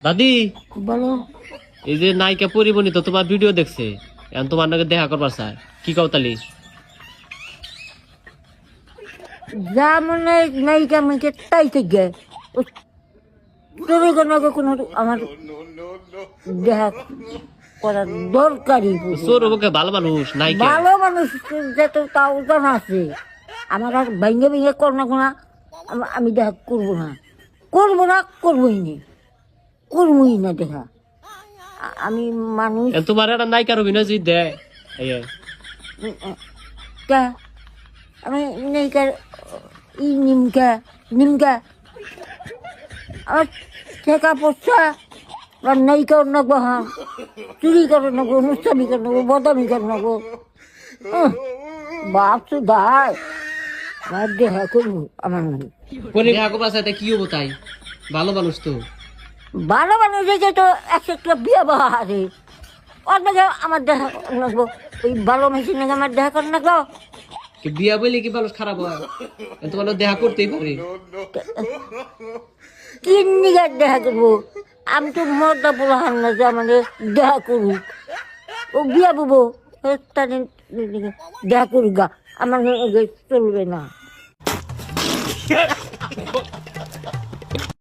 দাদি বলো এই যে নায়িকা পরিমণি তো তোমার ভিডিও দেখছে, এখন তোমার নাকি দেখা করবার চায়, কি কওতালি? যা মনে নায়িকা মেয়েকে তাই থেকে তোর কোনো আমার দেখা করার দরকারই চোর ওকে ভালো মানুষ নায়িকা। ভালো মানুষ যেত তাও জানা আছে। আমার আর ভেঙে ভেঙে কর না কোনা আমি দেখা করবো না, করবোই নি, করবোই না দেখা। আমি মানুষ এখন তোমার একটা নায়িকার অভিনয় যদি দেয় কা আমি নায়িকার নিমকা নিমকা আমার ঠেকা পড়ছা বা নায়িকা নেবো, হ্যাঁ চুরি করে নেবো, নুস্তামি করে নেবো, বদামি করে নেবো। বাপ তো দায় আর দেখা করবো আমার মনে দেখা করবার চায়, কি হবো তাই? ভালো মানুষ তো। ভালো মানুষ দেখে তো একটা বিয়ে বাহারে ওর নাকি আমার দেখা নেবো, ওই ভালো মেশিন নাকি আমার দেখা করে নেবো। বিয়া বলে কি মানুষ খারাপ হয়? তোমার দেখা করতেই পারে। কি নিগার দেখা করবো? আমি তো মর্দা বলহান না যে আমাদের দেখা করবো, ও বিয়া বলবো তাদের দেখা করি গা, আমার চলবে না।